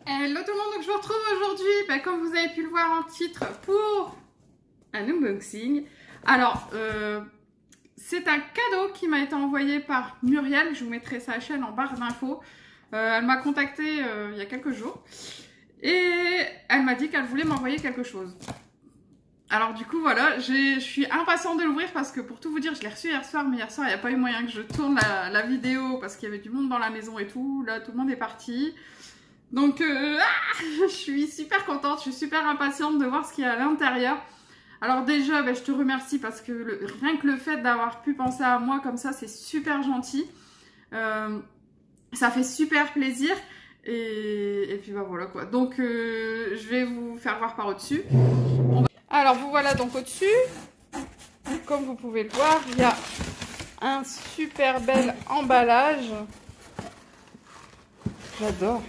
Hello tout le monde, donc je vous retrouve aujourd'hui, comme vous avez pu le voir en titre, pour un unboxing. Alors, c'est un cadeau qui m'a été envoyé par Muriel, je vous mettrai sa chaîne en barre d'infos. Elle m'a contacté il y a quelques jours et elle m'a dit qu'elle voulait m'envoyer quelque chose. Alors du coup voilà, je suis impatiente de l'ouvrir parce que pour tout vous dire, je l'ai reçu hier soir, mais hier soir il n'y a pas eu moyen que je tourne la vidéo parce qu'il y avait du monde dans la maison et tout. Là tout le monde est parti. Donc je suis super contente, je suis super impatiente de voir ce qu'il y a à l'intérieur. Alors déjà, je te remercie parce que rien que le fait d'avoir pu penser à moi comme ça, c'est super gentil. Ça fait super plaisir. Et puis voilà quoi. Donc je vais vous faire voir par au-dessus. Alors vous voilà donc au-dessus. Comme vous pouvez le voir, il y a un super bel emballage. J'adore.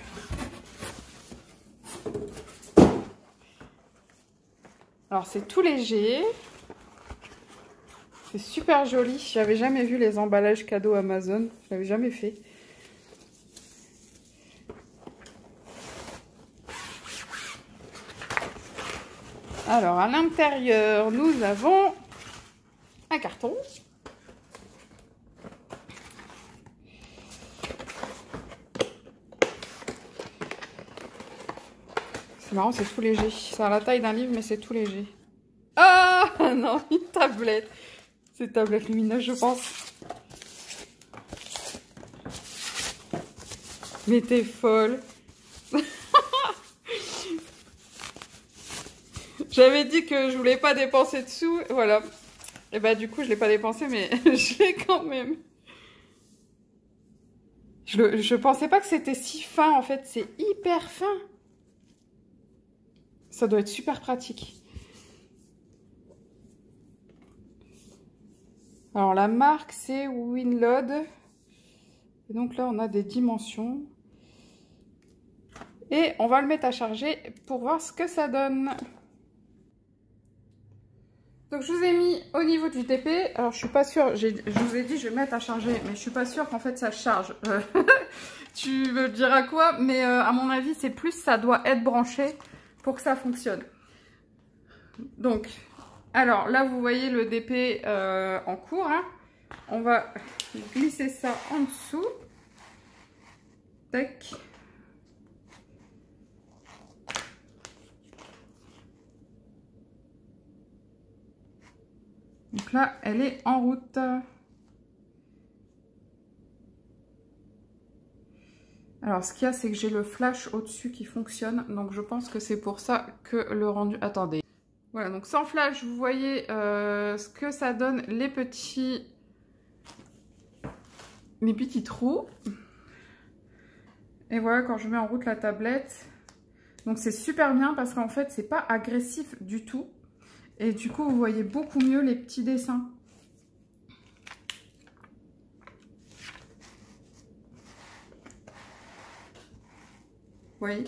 Alors c'est tout léger, c'est super joli, j'avais jamais vu les emballages cadeaux Amazon, je l'avais jamais fait. Alors à l'intérieur nous avons un carton. C'est marrant, c'est tout léger. C'est à la taille d'un livre, mais c'est tout léger. Ah non, une tablette. C'est une tablette lumineuse, je pense. Mais t'es folle. J'avais dit que je voulais pas dépenser de sous. Voilà. Et du coup, je l'ai pas dépensé, mais je l'ai quand même. Je pensais pas que c'était si fin, en fait. C'est hyper fin. Ça doit être super pratique. Alors la marque c'est Winload. Et donc là on a des dimensions. Et on va le mettre à charger pour voir ce que ça donne. Donc je vous ai mis au niveau du DP. Alors je suis pas sûre, je vous ai dit je vais mettre à charger, mais je suis pas sûre qu'en fait ça charge. Tu me diras quoi, mais à mon avis c'est plus ça doit être branché pour que ça fonctionne. Donc, alors là vous voyez le DP en cours. Hein. On va glisser ça en dessous. Tac. Donc là, elle est en route. Alors, ce qu'il y a, c'est que j'ai le flash au-dessus qui fonctionne. Donc, je pense que c'est pour ça que le rendu... Attendez. Voilà, donc sans flash, vous voyez ce que ça donne, les petits trous. Et voilà, quand je mets en route la tablette. Donc, c'est super bien parce qu'en fait, c'est pas agressif du tout. Et du coup, vous voyez beaucoup mieux les petits dessins. Vous voyez ?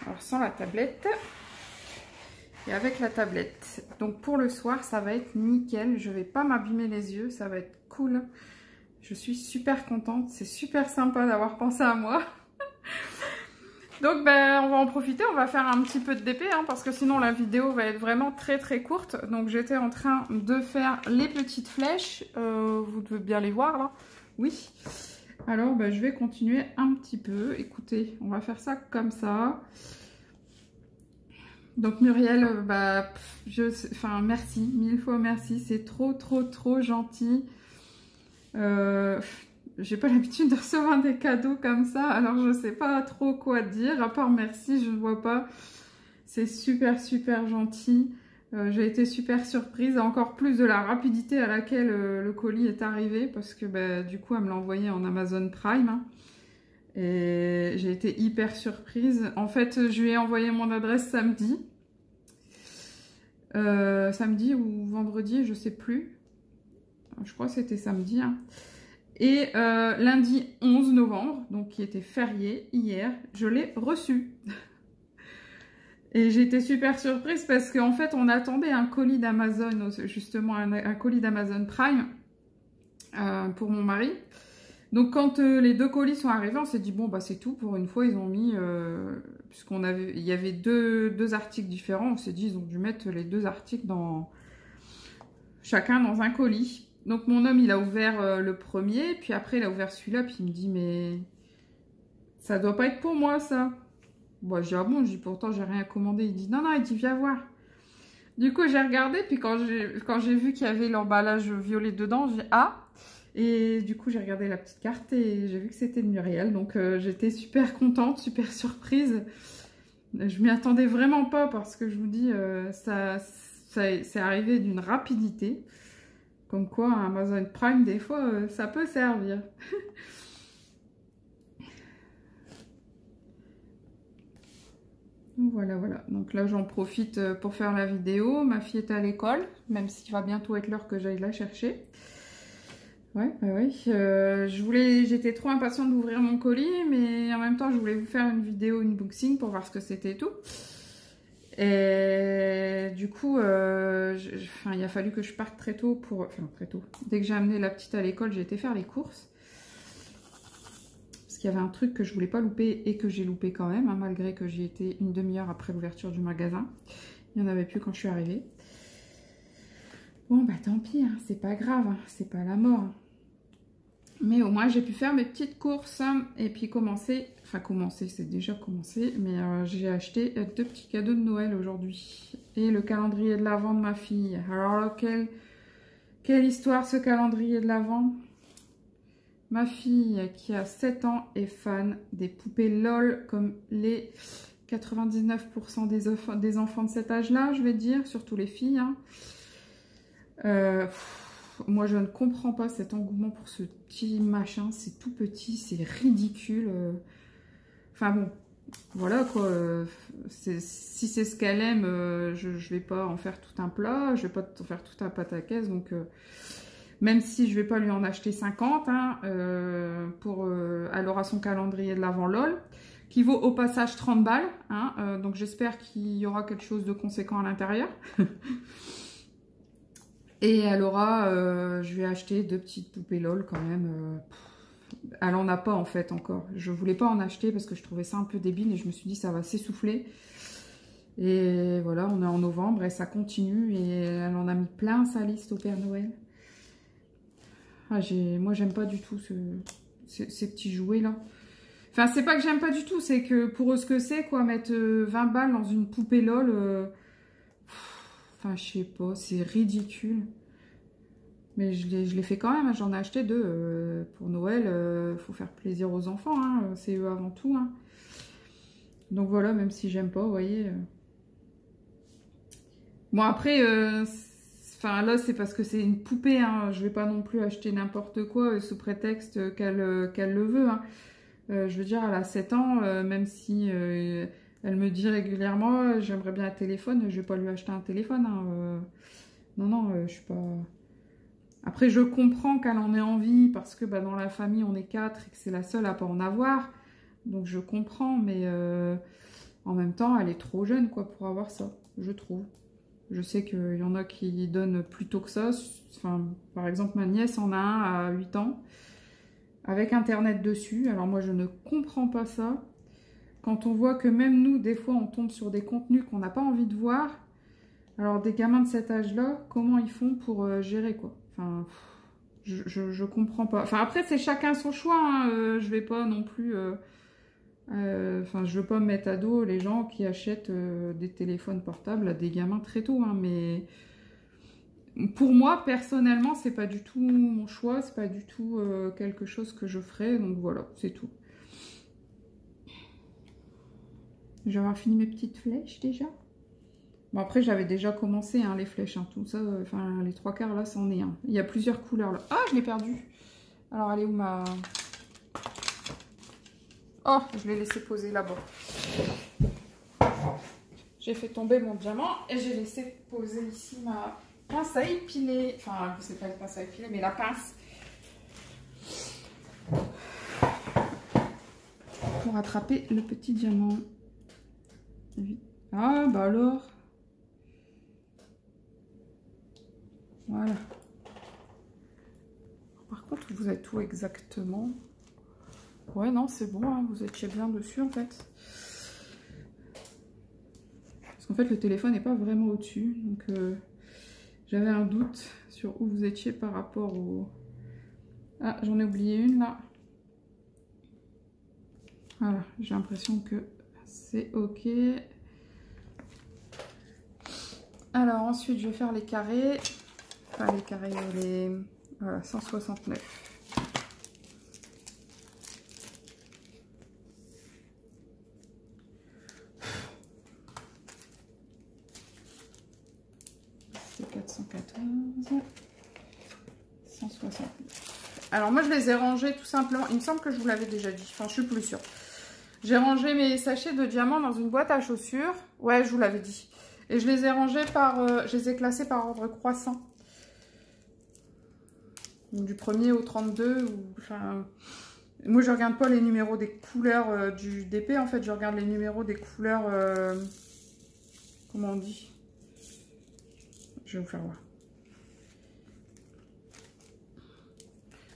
Alors sans la tablette et avec la tablette. Donc pour le soir, ça va être nickel. Je vais pas m'abîmer les yeux, ça va être cool. Je suis super contente. C'est super sympa d'avoir pensé à moi. Donc on va en profiter. On va faire un petit peu de DP hein, parce que sinon la vidéo va être vraiment très très courte. Donc j'étais en train de faire les petites flèches. Vous devez bien les voir là. Oui. Alors, je vais continuer un petit peu. Écoutez, on va faire ça comme ça. Donc, Muriel, merci, 1000 fois merci. C'est trop, trop, trop gentil. J'ai pas l'habitude de recevoir des cadeaux comme ça. Alors, je sais pas trop quoi dire. À part merci, je ne vois pas. C'est super, super gentil. J'ai été super surprise, encore plus de la rapidité à laquelle le colis est arrivé, parce que du coup elle me l'a envoyé en Amazon Prime, hein, et j'ai été hyper surprise. En fait, je lui ai envoyé mon adresse samedi, samedi ou vendredi, je sais plus, je crois que c'était samedi, hein. Et lundi 11 novembre, donc qui était férié hier, je l'ai reçu. Et j'ai été super surprise parce qu'en fait, on attendait un colis d'Amazon, justement un colis d'Amazon Prime pour mon mari. Donc quand les 2 colis sont arrivés, on s'est dit bon bah c'est tout, pour une fois ils ont mis, il y avait deux articles différents, on s'est dit ils ont dû mettre les 2 articles chacun dans un colis. Donc mon homme il a ouvert le premier, puis après il a ouvert celui-là, puis il me dit mais ça doit pas être pour moi ça. Bon, j'ai dit, ah bon, je dis pourtant j'ai rien commandé. Il dit non, il dit viens voir. Du coup, j'ai regardé, puis quand j'ai vu qu'il y avait l'emballage violet dedans, j'ai dit ah. Et du coup, j'ai regardé la petite carte et j'ai vu que c'était de Muriel. Donc, j'étais super contente, super surprise. Je m'y attendais vraiment pas parce que je vous dis, c'est arrivé d'une rapidité. Comme quoi, Amazon Prime, des fois, ça peut servir. Voilà, voilà. Donc là, j'en profite pour faire la vidéo. Ma fille est à l'école, même s'il va bientôt être l'heure que j'aille la chercher. Ouais, bah ouais. J'étais trop impatiente d'ouvrir mon colis, mais en même temps, je voulais vous faire une vidéo unboxing pour voir ce que c'était et tout. Et du coup, il a fallu que je parte très tôt très tôt. Dès que j'ai amené la petite à l'école, j'ai été faire les courses. Parce qu'il y avait un truc que je voulais pas louper et que j'ai loupé quand même, hein, malgré que j'y étais une demi-heure après l'ouverture du magasin. Il n'y en avait plus quand je suis arrivée. Bon, bah tant pis, hein, c'est pas grave, hein, c'est pas la mort. Mais au moins, j'ai pu faire mes petites courses et puis commencer. Enfin, c'est déjà commencé, mais j'ai acheté 2 petits cadeaux de Noël aujourd'hui. Et le calendrier de l'Avent de ma fille. Alors là, quelle histoire ce calendrier de l'Avent. Ma fille qui a 7 ans est fan des poupées LOL comme les 99% des enfants de cet âge-là, je vais dire, surtout les filles. Hein. Moi, je ne comprends pas cet engouement pour ce petit machin. C'est tout petit, c'est ridicule. Enfin bon, voilà quoi. Si c'est ce qu'elle aime, je ne vais pas en faire tout un plat. Je ne vais pas en faire tout un pataquès. Donc... même si je vais pas lui en acheter 50, hein, elle aura son calendrier de l'Avent LOL, qui vaut au passage 30 balles. Hein, donc j'espère qu'il y aura quelque chose de conséquent à l'intérieur. Et elle aura, je vais acheter 2 petites poupées LOL quand même. Elle en a pas en fait encore. Je voulais pas en acheter parce que je trouvais ça un peu débile et je me suis dit ça va s'essouffler. Et voilà, on est en novembre et ça continue et elle en a mis plein sa liste au Père Noël. Ah, moi, j'aime pas du tout ces petits jouets là. Enfin, c'est pas que j'aime pas du tout, c'est que pour eux, ce que c'est, quoi, mettre 20 balles dans une poupée LOL. Enfin, je sais pas, c'est ridicule. Mais je l'ai fait quand même, j'en ai acheté 2 pour Noël. Faut faire plaisir aux enfants, hein, c'est eux avant tout. Hein. Donc voilà, même si j'aime pas, vous voyez. Bon, après. Enfin là c'est parce que c'est une poupée, hein. Je vais pas non plus acheter n'importe quoi sous prétexte qu'elle le veut. Hein. Je veux dire, elle a 7 ans, même si elle me dit régulièrement j'aimerais bien un téléphone, je vais pas lui acheter un téléphone. Hein. Non, je suis pas... Après je comprends qu'elle en ait envie parce que bah, dans la famille on est 4 et que c'est la seule à pas en avoir. Donc je comprends, mais en même temps elle est trop jeune quoi pour avoir ça, je trouve. Je sais qu'il y en a qui donnent plus tôt que ça. Enfin, par exemple, ma nièce en a un à 8 ans, avec Internet dessus. Alors moi, je ne comprends pas ça. Quand on voit que même nous, des fois, on tombe sur des contenus qu'on n'a pas envie de voir. Alors, des gamins de cet âge-là, comment ils font pour gérer, quoi? Enfin, je comprends pas. Enfin, après, c'est chacun son choix. Hein. Je vais pas non plus... je veux pas me mettre à dos les gens qui achètent des téléphones portables à des gamins très tôt, hein, mais pour moi personnellement c'est pas du tout mon choix, c'est pas du tout quelque chose que je ferais, donc voilà, c'est tout. Je vais avoir fini mes petites flèches déjà. Bon après j'avais déjà commencé hein, les flèches, hein, tout ça, enfin les 3/4 là c'en est un. Hein. Il y a plusieurs couleurs là. Ah je l'ai perdu. Alors elle est où ma... Oh, je l'ai laissé poser là-bas. J'ai fait tomber mon diamant et j'ai laissé poser ici ma pince à épiler. Enfin, c'est pas une pince à épiler, mais la pince. pour attraper le petit diamant. Ah, bah alors. Voilà. Par contre, vous êtes où exactement? Ouais, non, c'est bon, hein, vous étiez bien dessus en fait. Parce qu'en fait, le téléphone n'est pas vraiment au-dessus. Donc, j'avais un doute sur où vous étiez par rapport au... Ah, j'en ai oublié une là. Voilà, j'ai l'impression que c'est ok. Alors, ensuite, je vais faire les carrés. Enfin, les carrés, les... Voilà, 169. C'est 414. 169. Alors, moi, je les ai rangés tout simplement. Il me semble que je vous l'avais déjà dit. Enfin, je suis plus sûre. J'ai rangé mes sachets de diamants dans une boîte à chaussures. Ouais, je vous l'avais dit. Et je les ai rangés par... je les ai classés par ordre croissant. Du 1er au 32. Ou, enfin, moi, je regarde pas les numéros des couleurs du DP. En fait, je regarde les numéros des couleurs... comment on dit? Je vais vous faire voir.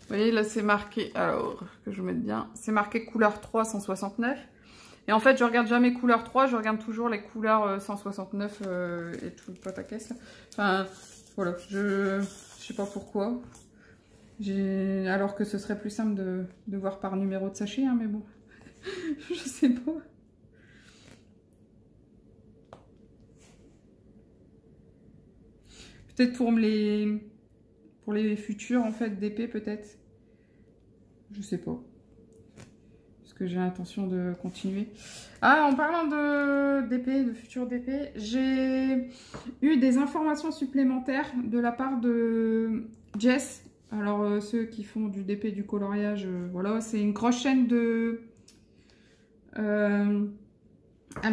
Vous voyez, là, c'est marqué... Alors, que je mette bien. C'est marqué couleur 3, 169. Et en fait, je regarde jamais couleur 3. Je regarde toujours les couleurs 169 et tout le pataquès. Là. Enfin, voilà. Je sais pas pourquoi. Alors que ce serait plus simple de voir par numéro de sachet. Hein, mais bon, je sais pas. Peut-être pour les futurs, en fait, d'épée, peut-être. Je sais pas. Parce que j'ai l'intention de continuer. Ah, en parlant d'épée, de futures d'épée, j'ai eu des informations supplémentaires de la part de Jess. Alors, ceux qui font du DP, du coloriage, voilà, c'est une grosse chaîne de... elle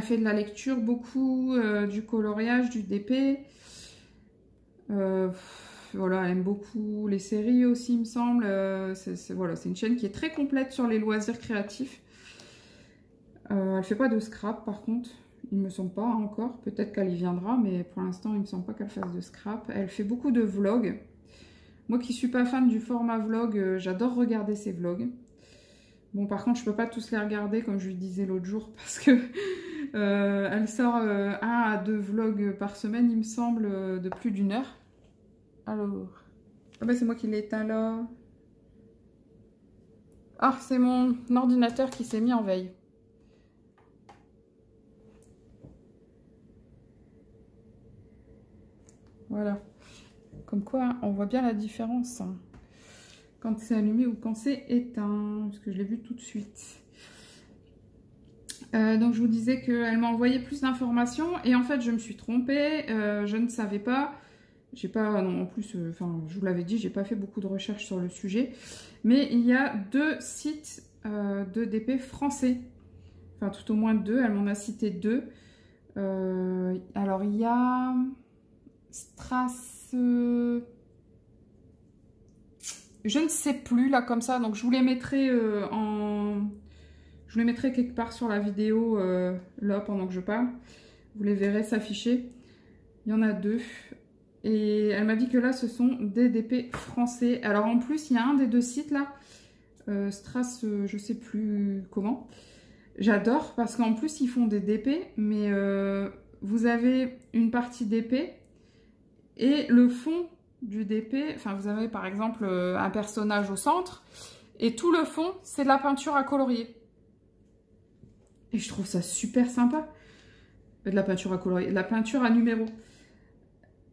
fait de la lecture, beaucoup, du coloriage, du DP. Voilà, elle aime beaucoup les séries aussi, il me semble. Voilà, c'est une chaîne qui est très complète sur les loisirs créatifs. Elle fait pas de scrap, par contre. Il me semble pas hein, encore. Peut-être qu'elle y viendra, mais pour l'instant, il me semble pas qu'elle fasse de scrap. Elle fait beaucoup de vlogs. Moi qui suis pas fan du format vlog, j'adore regarder ses vlogs. Bon, par contre, je peux pas tous les regarder, comme je lui disais l'autre jour, parce que elle sort 1 à 2 vlogs par semaine, il me semble, de plus d'1 heure. Alors, ah bah c'est moi qui l'ai éteint là. Ah, c'est mon ordinateur qui s'est mis en veille. Voilà. Comme quoi, hein, on voit bien la différence hein, quand c'est allumé ou quand c'est éteint. Parce que je l'ai vu tout de suite. Donc je vous disais qu'elle m'a envoyé plus d'informations. Et en fait, je me suis trompée. Je ne savais pas. J'ai pas, non, en plus, enfin, je vous l'avais dit, j'ai pas fait beaucoup de recherches sur le sujet. Mais il y a 2 sites de DP français. Enfin, tout au moins 2. Elle m'en a cité 2. Alors, il y a Strass... je ne sais plus, là, comme ça. Donc, je vous les mettrai je vous les mettrai quelque part sur la vidéo, là, pendant que je parle. Vous les verrez s'afficher. Il y en a 2. Et elle m'a dit que là, ce sont des DP français. Alors, en plus, il y a un des 2 sites, là. Strass, je sais plus comment. J'adore, parce qu'en plus, ils font des DP. Mais vous avez une partie DP. Et le fond du DP, enfin, vous avez, par exemple, un personnage au centre. Et tout le fond, c'est de la peinture à colorier. Et je trouve ça super sympa. De la peinture à colorier, de la peinture à numéro.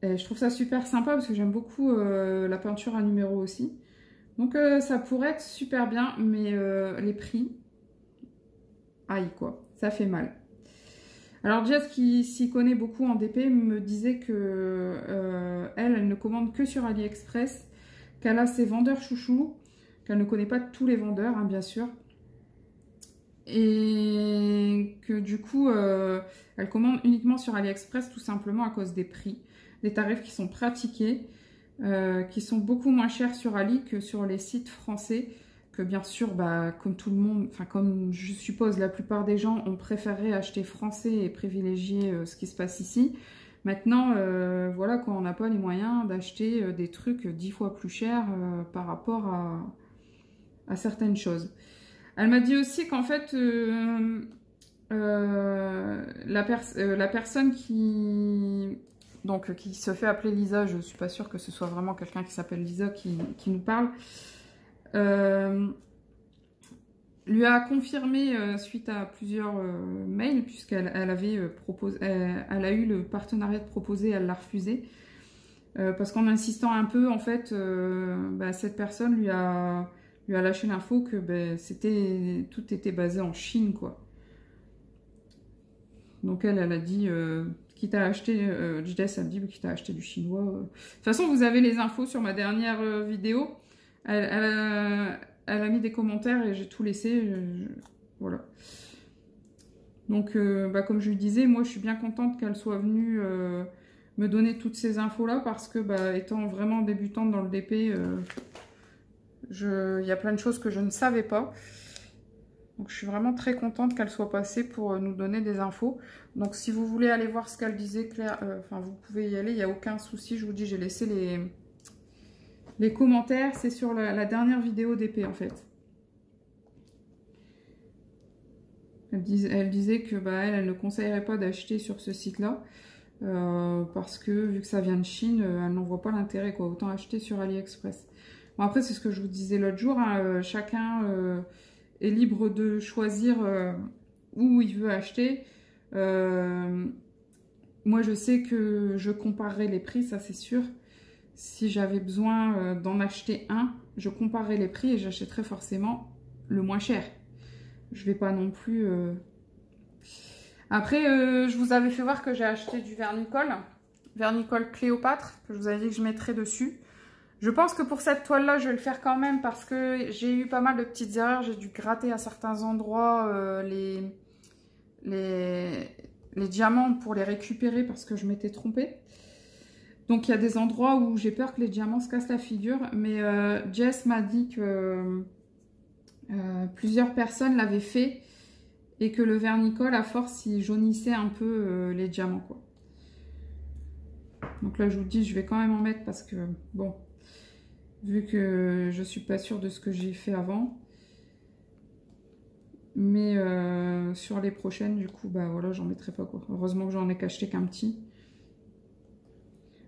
Et je trouve ça super sympa parce que j'aime beaucoup la peinture à numéro aussi. Donc ça pourrait être super bien, mais les prix, aïe quoi, ça fait mal. Alors Jess qui s'y connaît beaucoup en DP me disait que elle ne commande que sur AliExpress, qu'elle a ses vendeurs chouchous, qu'elle ne connaît pas tous les vendeurs hein, bien sûr. Et que du coup, elle commande uniquement sur AliExpress tout simplement à cause des prix. Des tarifs qui sont pratiqués, qui sont beaucoup moins chers sur Ali que sur les sites français. que bien sûr, bah, comme tout le monde, enfin comme je suppose la plupart des gens, on préférerait acheter français et privilégier ce qui se passe ici. Maintenant, voilà, quand on n'a pas les moyens d'acheter des trucs 10 fois plus chers par rapport à certaines choses. Elle m'a dit aussi qu'en fait, la personne qui se fait appeler Lisa, je ne suis pas sûre que ce soit vraiment quelqu'un qui s'appelle Lisa qui nous parle, lui a confirmé suite à plusieurs mails, puisqu'elle avait elle a eu le partenariat proposé, elle l'a refusé. Parce qu'en insistant un peu, en fait, bah, cette personne lui a lâché l'info que bah, tout était basé en Chine, quoi. Donc elle a dit, quitte à acheter, Jess a dit, quitte à acheter du chinois. De toute façon, vous avez les infos sur ma dernière vidéo. Elle a mis des commentaires et j'ai tout laissé. Voilà. Donc, bah, comme je lui disais, moi, je suis bien contente qu'elle soit venue me donner toutes ces infos-là parce que, bah, étant vraiment débutante dans le DP, il y a plein de choses que je ne savais pas. Donc, je suis vraiment très contente qu'elle soit passée pour nous donner des infos. Donc, si vous voulez aller voir ce qu'elle disait, Claire, vous pouvez y aller, il n'y a aucun souci. Je vous dis, j'ai laissé les commentaires. C'est sur la dernière vidéo d'épée, en fait. Elle disait que bah, elle ne conseillerait pas d'acheter sur ce site-là. Parce que, vu que ça vient de Chine, elle n'en voit pas l'intérêt, quoi. Autant acheter sur AliExpress. Bon, après, c'est ce que je vous disais l'autre jour. Hein, chacun est libre de choisir où il veut acheter. Moi, je sais que je comparerai les prix, ça c'est sûr. Si j'avais besoin d'en acheter un, je comparerai les prix et j'achèterai forcément le moins cher. Je vais pas non plus... Après, je vous avais fait voir que j'ai acheté du vernicole. Vernicole Cléopâtre, que je vous avais dit que je mettrais dessus. Je pense que pour cette toile-là, je vais le faire quand même parce que j'ai eu pas mal de petites erreurs. J'ai dû gratter à certains endroits les diamants pour les récupérer parce que je m'étais trompée. Donc, il y a des endroits où j'ai peur que les diamants se cassent la figure. Mais Jess m'a dit que plusieurs personnes l'avaient fait et que le vernicole, à force, il jaunissait un peu les diamants, quoi. Donc là, je vous dis, je vais quand même en mettre parce que, bon, vu que je suis pas sûre de ce que j'ai fait avant. Mais sur les prochaines, du coup, bah voilà, j'en mettrai pas, quoi. Heureusement que j'en ai acheté qu'un petit.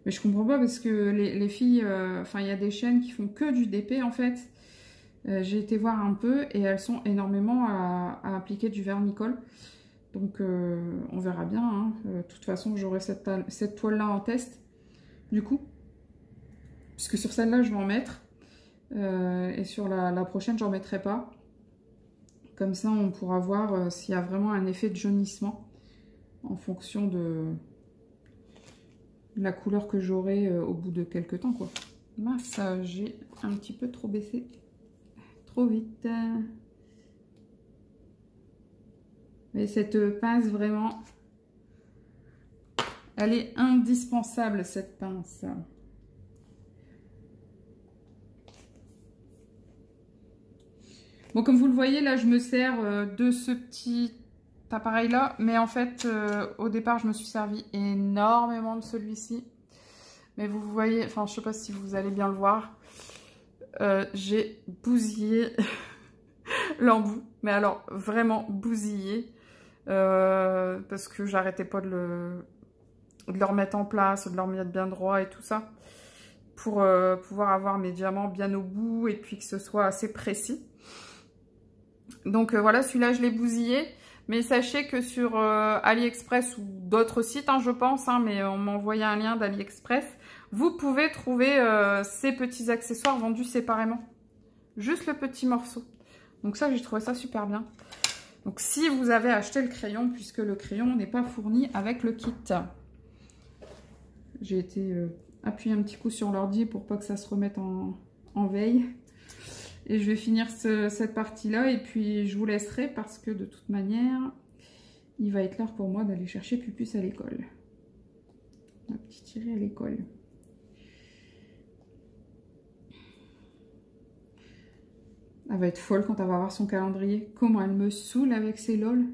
Mais je comprends pas parce que les filles, enfin, il y a des chaînes qui font que du DP, en fait. J'ai été voir un peu et elles sont énormément à appliquer du vernicole. Donc, on verra bien. Hein. De toute façon, j'aurai cette toile-là en test, du coup. Puisque sur celle-là, je vais en mettre. Et sur la prochaine, j'en mettrai pas. Comme ça, on pourra voir s'il y a vraiment un effet de jaunissement en fonction de la couleur que j'aurai au bout de quelques temps, quoi. Mince, j'ai un petit peu trop baissé. Trop vite. Mais cette pince, vraiment, elle est indispensable, cette pince. Bon, comme vous le voyez, là, je me sers de ce petit appareil-là. Mais en fait, au départ, je me suis servi énormément de celui-ci. Mais vous voyez, enfin, je sais pas si vous allez bien le voir. J'ai bousillé l'embout. Mais alors, vraiment bousillé. Parce que j'arrêtais pas de le remettre en place, de le remettre bien droit et tout ça. Pour pouvoir avoir mes diamants bien au bout et puis que ce soit assez précis. Donc voilà, celui-là, je l'ai bousillé. Mais sachez que sur AliExpress ou d'autres sites, hein, je pense, hein, mais on m'a envoyé un lien d'AliExpress, vous pouvez trouver ces petits accessoires vendus séparément. Juste le petit morceau. Donc ça, j'ai trouvé ça super bien. Donc si vous avez acheté le crayon, puisque le crayon n'est pas fourni avec le kit. J'ai été appuyer un petit coup sur l'ordi pour pas que ça se remette en veille. Et je vais finir cette partie-là et puis je vous laisserai parce que de toute manière, il va être l'heure pour moi d'aller chercher Pupus à l'école. Ma petite Thierry à l'école. Elle va être folle quand elle va voir son calendrier. Comment elle me saoule avec ses lol.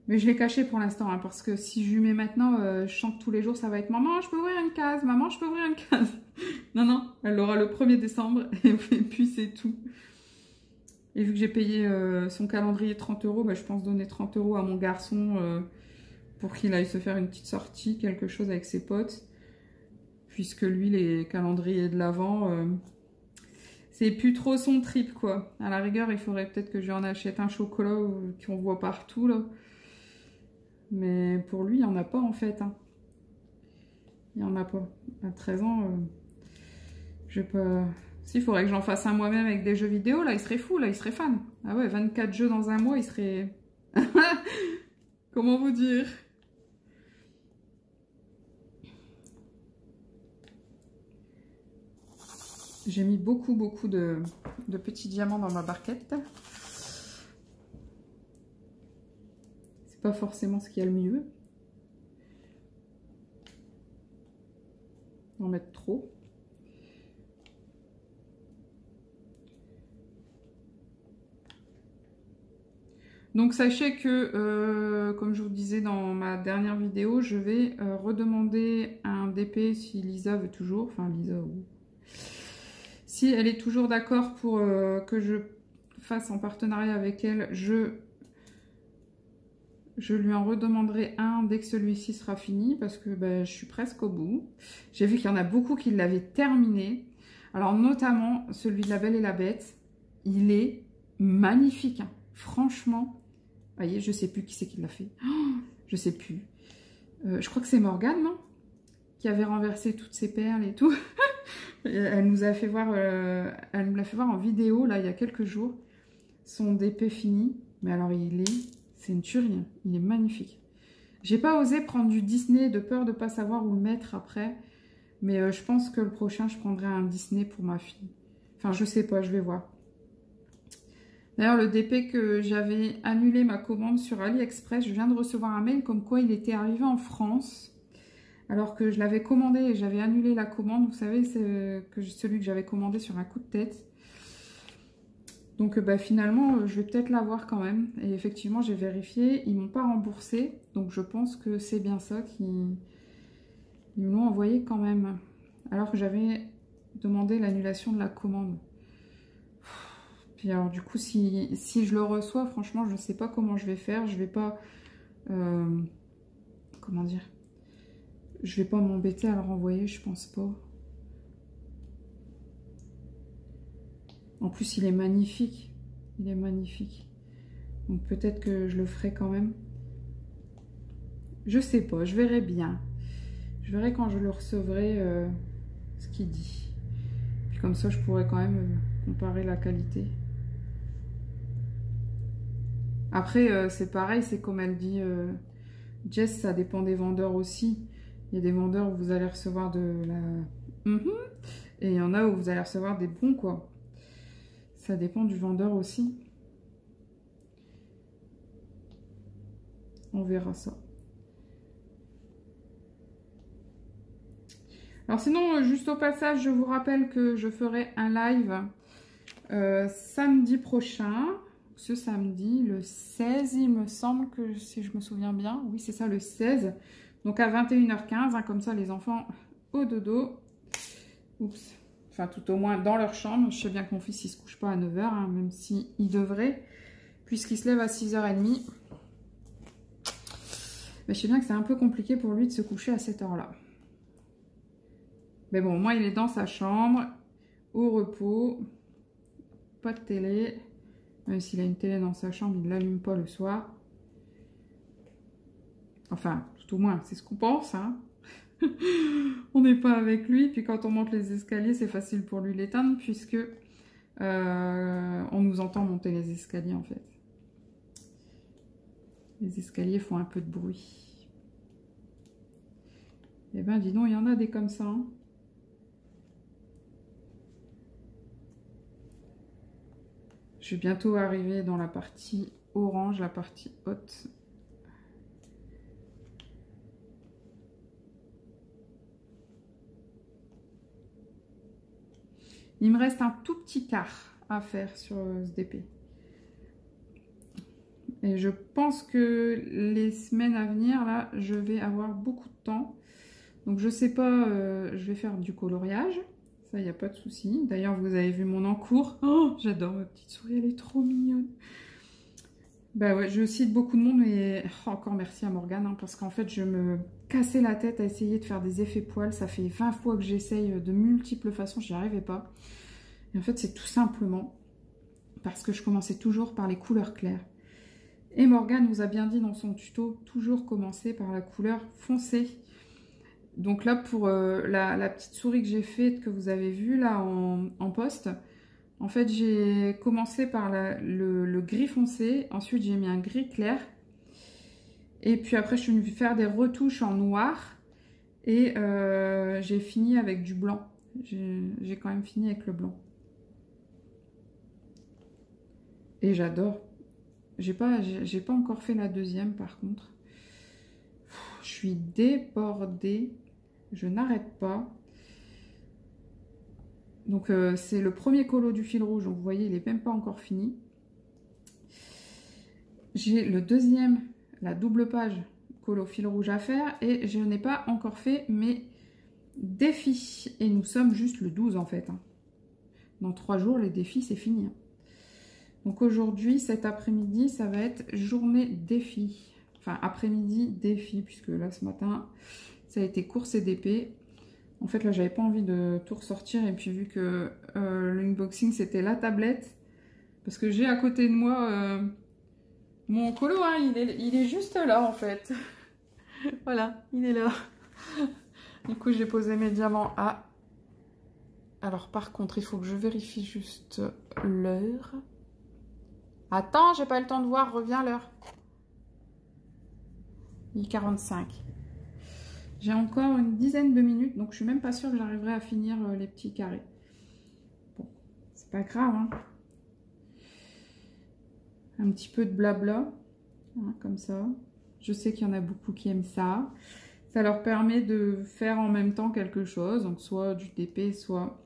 Mais je l'ai caché pour l'instant, hein, parce que si je lui mets maintenant, je chante tous les jours, ça va être « Maman, je peux ouvrir une case, maman, je peux ouvrir une case ». Non, non, elle l'aura le 1er décembre, et puis c'est tout. Et vu que j'ai payé son calendrier 30 €, bah, je pense donner 30 € à mon garçon pour qu'il aille se faire une petite sortie, quelque chose avec ses potes. Puisque lui, les calendriers de l'Avent, c'est plus trop son trip, quoi. À la rigueur, il faudrait peut-être que je lui en achète un chocolat qu'on voit partout, là. Mais pour lui, il n'y en a pas, en fait. Hein. Il n'y en a pas. À 13 ans, je vais pas... S'il faudrait que j'en fasse un moi-même avec des jeux vidéo, là, il serait fou, là, il serait fan. Ah ouais, 24 jeux dans un mois, il serait... Comment vous dire? J'ai mis beaucoup de petits diamants dans ma barquette. C'est pas forcément ce qu'il y a le mieux. En mettre trop. Donc sachez que, comme je vous disais dans ma dernière vidéo, je vais redemander un DP si Lisa veut toujours. Enfin, Lisa, oui. Si elle est toujours d'accord pour que je fasse en partenariat avec elle, je lui en redemanderai un dès que celui-ci sera fini parce que ben, je suis presque au bout. J'ai vu qu'il y en a beaucoup qui l'avaient terminé. Alors notamment celui de La Belle et la Bête. Il est magnifique. Hein. Franchement, vous voyez, je sais plus qui c'est qui l'a fait. Oh, je sais plus. Je crois que c'est Morgane, non? Qui avait renversé toutes ses perles et tout. Elle nous a fait voir, elle me l'a fait voir en vidéo là il y a quelques jours. Son DP fini, mais alors c'est une tuerie, hein. Il est magnifique. J'ai pas osé prendre du Disney de peur de pas savoir où le mettre après, mais je pense que le prochain je prendrai un Disney pour ma fille. Enfin je sais pas, je vais voir. D'ailleurs le DP que j'avais annulé ma commande sur AliExpress, je viens de recevoir un mail comme quoi il était arrivé en France. Alors que je l'avais commandé et j'avais annulé la commande. Vous savez, c'est celui que j'avais commandé sur un coup de tête. Donc bah, finalement, je vais peut-être l'avoir quand même. Et effectivement, j'ai vérifié. Ils ne m'ont pas remboursé. Donc je pense que c'est bien ça qu'ils me l'ont envoyé quand même. Alors que j'avais demandé l'annulation de la commande. Puis alors du coup, si je le reçois, franchement, je ne sais pas comment je vais faire. Je vais pas... comment dire ? Je vais pas m'embêter à le renvoyer, je pense pas. En plus, il est magnifique. Il est magnifique. Donc peut-être que je le ferai quand même. Je sais pas, je verrai bien. Je verrai quand je le recevrai ce qu'il dit. Puis comme ça, je pourrais quand même comparer la qualité. Après, c'est pareil, c'est comme elle dit Jess, ça dépend des vendeurs aussi. Il y a des vendeurs où vous allez recevoir de la... Et il y en a où vous allez recevoir des bons, quoi. Ça dépend du vendeur aussi. On verra ça. Alors sinon, juste au passage, je vous rappelle que je ferai un live samedi prochain. Ce samedi, le 16, il me semble que, si je me souviens bien. Oui, c'est ça, le 16. Donc à 21h15, hein, comme ça les enfants au dodo. Oups. Enfin tout au moins dans leur chambre. Je sais bien que mon fils il se couche pas à 9h, hein, même s'il devrait, puisqu'il se lève à 6h30. Mais je sais bien que c'est un peu compliqué pour lui de se coucher à cette heure-là. Mais bon, moi il est dans sa chambre, au repos, pas de télé. Même s'il a une télé dans sa chambre, il ne l'allume pas le soir. Enfin, tout au moins, c'est ce qu'on pense, hein. On n'est pas avec lui, puis quand on monte les escaliers, c'est facile pour lui l'éteindre, puisque on nous entend monter les escaliers, en fait. Les escaliers font un peu de bruit. Eh ben, dis donc, il y en a des comme ça, hein. Je vais bientôt arriver dans la partie orange, la partie haute. Il me reste un tout petit quart à faire sur ce DP. Et je pense que les semaines à venir, là, je vais avoir beaucoup de temps. Donc je sais pas, je vais faire du coloriage. Ça, il n'y a pas de souci. D'ailleurs, vous avez vu mon encours. Oh, j'adore ma petite souris, elle est trop mignonne. Bah ouais, je cite beaucoup de monde, mais encore merci à Morgane, hein, parce qu'en fait, je me cassais la tête à essayer de faire des effets poils. Ça fait 20 fois que j'essaye de multiples façons, j'y arrivais pas. Et en fait, c'est tout simplement parce que je commençais toujours par les couleurs claires. Et Morgane nous a bien dit dans son tuto, toujours commencer par la couleur foncée. Donc là, pour la petite souris que j'ai faite, que vous avez vue là en poste, en fait, j'ai commencé par le gris foncé, ensuite j'ai mis un gris clair, et puis après je suis venue faire des retouches en noir, et j'ai fini avec du blanc. J'ai quand même fini avec le blanc. Et j'adore. J'ai pas encore fait la deuxième par contre. Je suis débordée, je n'arrête pas. Donc c'est le premier colo du fil rouge, donc vous voyez il n'est même pas encore fini. J'ai le deuxième, la double page colo fil rouge à faire, et je n'ai pas encore fait mes défis. Et nous sommes juste le 12 en fait. Hein. Dans 3 jours les défis c'est fini. Hein. Donc aujourd'hui, cet après-midi, ça va être journée défi. Enfin après-midi défi, puisque là ce matin ça a été course et DP. En fait, là, j'avais pas envie de tout ressortir. Et puis, vu que l'unboxing, c'était la tablette. Parce que j'ai à côté de moi mon colo. Hein, il est juste là, en fait. Voilà, il est là. Du coup, j'ai posé mes diamants à... Alors, par contre, il faut que je vérifie juste l'heure. Attends, j'ai pas eu le temps de voir. Reviens l'heure. Il est 45. J'ai encore une dizaine de minutes, donc je suis même pas sûre que j'arriverai à finir les petits carrés. Bon, c'est pas grave, hein. Un petit peu de blabla, hein, comme ça. Je sais qu'il y en a beaucoup qui aiment ça. Ça leur permet de faire en même temps quelque chose, donc soit du DP, soit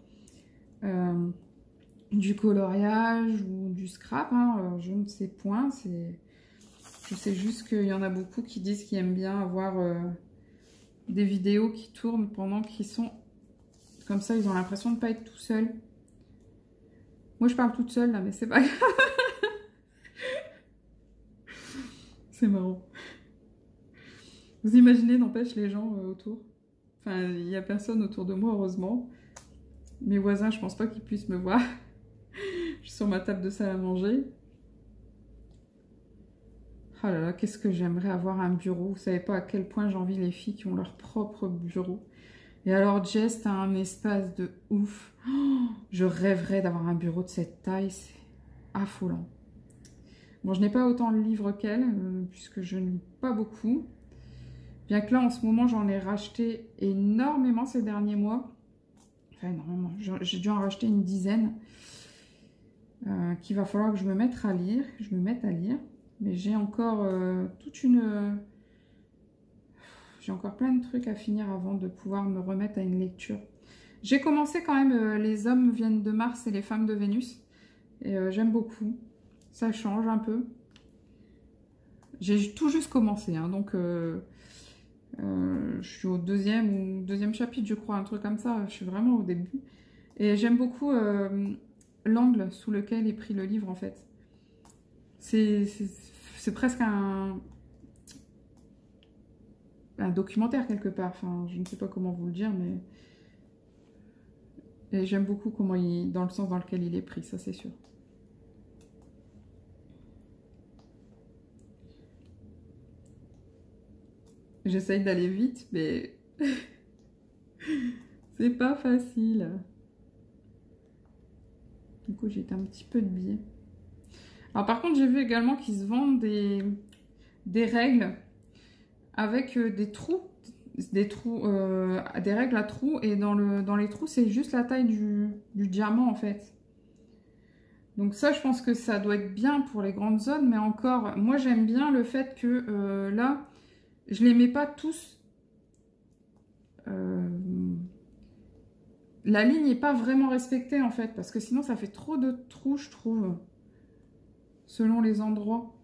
du coloriage ou du scrap. Hein. Je ne sais point. Je sais juste qu'il y en a beaucoup qui disent qu'ils aiment bien avoir... des vidéos qui tournent pendant qu'ils sont comme ça, ils ont l'impression de ne pas être tout seuls. Moi je parle toute seule là, mais c'est pas grave. C'est marrant. Vous imaginez, n'empêche, les gens autour. Enfin, il n'y a personne autour de moi, heureusement. Mes voisins, je pense pas qu'ils puissent me voir. Je suis sur ma table de salle à manger. Oh là là, qu'est-ce que j'aimerais avoir un bureau. Vous savez pas à quel point j'envie les filles qui ont leur propre bureau. Et alors Jess, t'as un espace de ouf. Oh, je rêverais d'avoir un bureau de cette taille. C'est affolant. Bon, je n'ai pas autant de livres qu'elle, puisque je ne lis pas beaucoup. Bien que là, en ce moment, j'en ai racheté énormément ces derniers mois. Enfin, énormément. J'ai dû en racheter une dizaine. Qu'il va falloir que je me mette à lire. Mais j'ai encore j'ai encore plein de trucs à finir avant de pouvoir me remettre à une lecture. J'ai commencé quand même Les hommes viennent de Mars et les femmes de Vénus. Et j'aime beaucoup. Ça change un peu. J'ai tout juste commencé, hein, donc je suis au deuxième chapitre, je crois, un truc comme ça. Je suis vraiment au début. Et j'aime beaucoup l'angle sous lequel est pris le livre, en fait. C'est presque un documentaire quelque part. Enfin, je ne sais pas comment vous le dire, mais et j'aime beaucoup comment dans le sens dans lequel il est pris, ça c'est sûr. J'essaye d'aller vite, mais c'est pas facile. Du coup, j'ai un petit peu de biais. Alors par contre, j'ai vu également qu'ils se vendent des règles avec des trous, des règles à trous, et dans les trous, c'est juste la taille du diamant en fait. Donc ça, je pense que ça doit être bien pour les grandes zones, mais encore, moi j'aime bien le fait que là, je les mets pas tous la ligne n'est pas vraiment respectée en fait, parce que sinon ça fait trop de trous, je trouve, selon les endroits.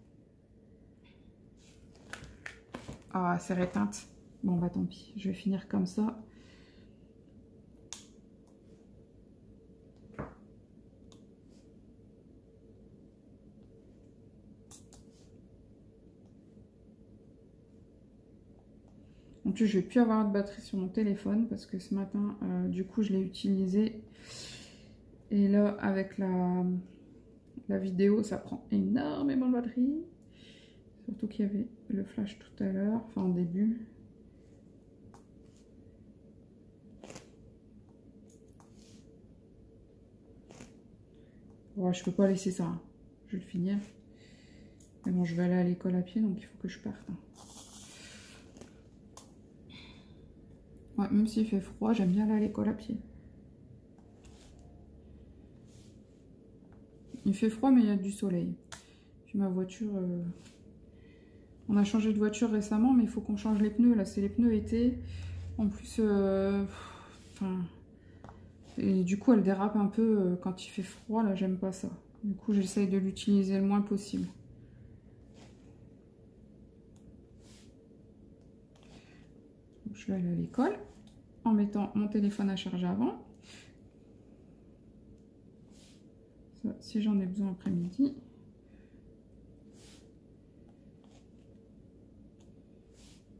Ah, c'est réteinte. Bon, bah tant pis, je vais finir comme ça. En plus, je vais plus avoir de batterie sur mon téléphone parce que ce matin, du coup, je l'ai utilisé. Et là, avec la vidéo, ça prend énormément de batterie. Surtout qu'il y avait le flash tout à l'heure, enfin en début. Ouais, je peux pas laisser ça, hein. Je vais le finir. Mais bon, je vais aller à l'école à pied, donc il faut que je parte. Ouais, même s'il fait froid, j'aime bien aller à l'école à pied. Il fait froid, mais il y a du soleil. Puis ma voiture... On a changé de voiture récemment, mais il faut qu'on change les pneus. Là, c'est les pneus été. En plus, et du coup, elle dérape un peu quand il fait froid. Là, j'aime pas ça. Du coup, j'essaye de l'utiliser le moins possible. Donc, je vais aller à l'école en mettant mon téléphone à charger avant. Ça, si j'en ai besoin après-midi.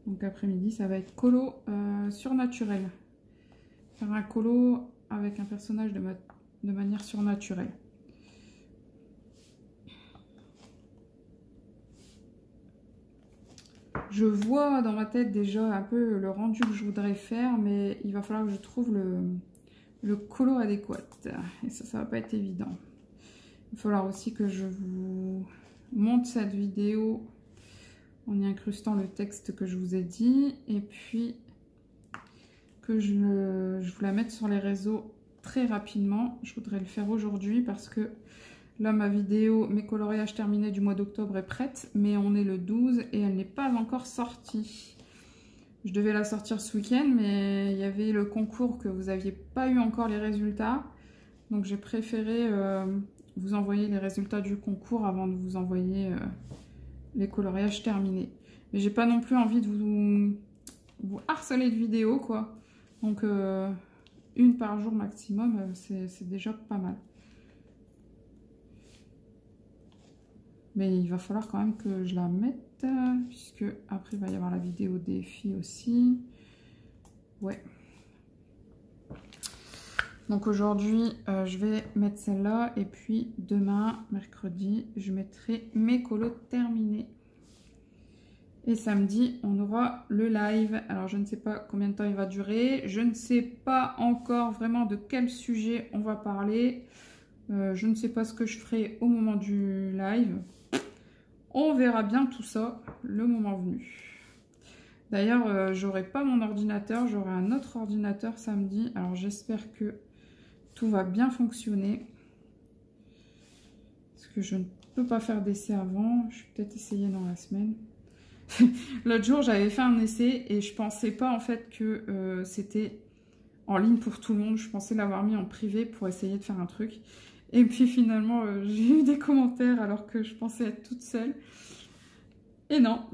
Donc après-midi, ça va être colo surnaturel. Faire un colo avec un personnage de manière surnaturelle. Je vois dans ma tête déjà un peu le rendu que je voudrais faire, mais il va falloir que je trouve le colo adéquat. Et ça va pas être évident. Il va falloir aussi que je vous monte cette vidéo en y incrustant le texte que je vous ai dit. Et puis que je vous la mette sur les réseaux très rapidement. Je voudrais le faire aujourd'hui parce que là, ma vidéo, mes coloriages terminés du mois d'octobre est prête, mais on est le 12 et elle n'est pas encore sortie. Je devais la sortir ce week-end, mais il y avait le concours que vous n'aviez pas eu encore les résultats. Donc j'ai préféré vous envoyer les résultats du concours avant de vous envoyer les coloriages terminés. Mais j'ai pas non plus envie de vous harceler de vidéos, quoi. Donc une par jour maximum, c'est déjà pas mal. Mais il va falloir quand même que je la mette, puisque après il va y avoir la vidéo des filles aussi. Ouais. Donc aujourd'hui, je vais mettre celle-là. Et puis demain, mercredi, je mettrai mes colos terminés. Et samedi, on aura le live. Alors je ne sais pas combien de temps il va durer. Je ne sais pas encore vraiment de quel sujet on va parler. Je ne sais pas ce que je ferai au moment du live. On verra bien tout ça le moment venu. D'ailleurs, j'aurai pas mon ordinateur, j'aurai un autre ordinateur samedi. Alors j'espère que tout va bien fonctionner. Parce que je ne peux pas faire d'essai avant. Je vais peut-être essayer dans la semaine. L'autre jour, j'avais fait un essai et je pensais pas en fait que c'était en ligne pour tout le monde. Je pensais l'avoir mis en privé pour essayer de faire un truc. Et puis finalement, j'ai eu des commentaires alors que je pensais être toute seule. Et non.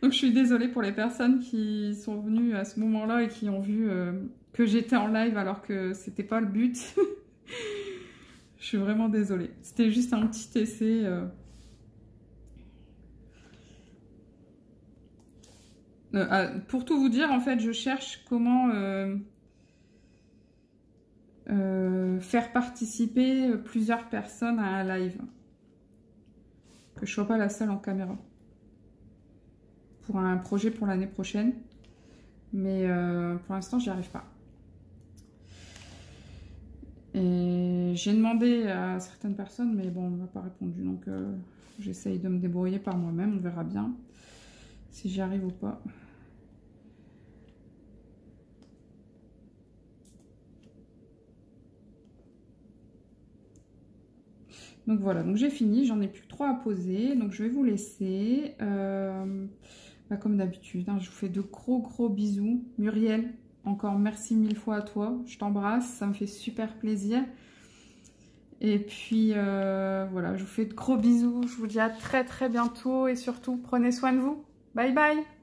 Donc je suis désolée pour les personnes qui sont venues à ce moment-là et qui ont vu que j'étais en live alors que c'était pas le but. Je suis vraiment désolée. C'était juste un petit essai. Pour tout vous dire, en fait, je cherche comment faire participer plusieurs personnes à un live. Que je ne sois pas la seule en caméra. Pour un projet pour l'année prochaine. Mais pour l'instant, j'y arrive pas. Et j'ai demandé à certaines personnes, mais bon, on ne m'a pas répondu. Donc, j'essaye de me débrouiller par moi-même. On verra bien si j'y arrive ou pas. Donc voilà, donc j'ai fini, j'en ai plus que 3 à poser, donc je vais vous laisser. Comme d'habitude, hein, je vous fais de gros bisous. Muriel, encore merci mille fois à toi. Je t'embrasse, ça me fait super plaisir. Et puis voilà, je vous fais de gros bisous. Je vous dis à très très bientôt et surtout prenez soin de vous. Bye bye.